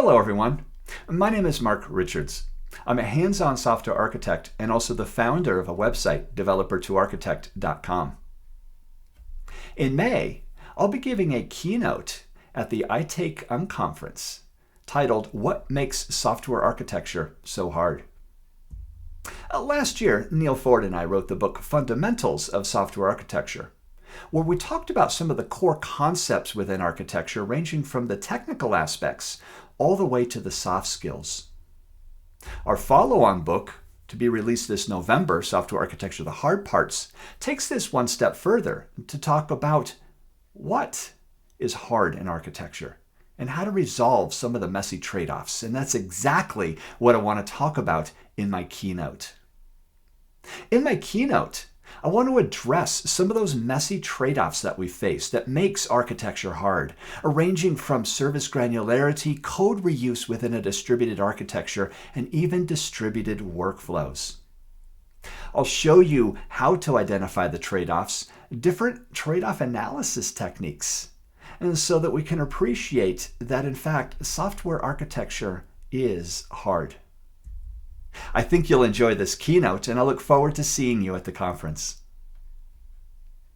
Hello everyone, my name is Mark Richards. I'm a hands-on software architect and also the founder of a website, developer2architect.com. In May, I'll be giving a keynote at the T.A.K.E Unconference titled, What Makes Software Architecture So Hard? Last year, Neil Ford and I wrote the book Fundamentals of Software Architecture, where we talked about some of the core concepts within architecture ranging from the technical aspects all the way to the soft skills. Our follow-on book, to be released this November, Software Architecture, the Hard Parts, takes this one step further to talk about what is hard in architecture and how to resolve some of the messy trade-offs. And that's exactly what I want to talk about in my keynote. In my keynote, I want to address some of those messy trade-offs that we face that makes architecture hard, ranging from service granularity, code reuse within a distributed architecture, and even distributed workflows. I'll show you how to identify the trade-offs, different trade-off analysis techniques, and so that we can appreciate that, in fact, software architecture is hard. I think you'll enjoy this keynote, and I look forward to seeing you at the conference.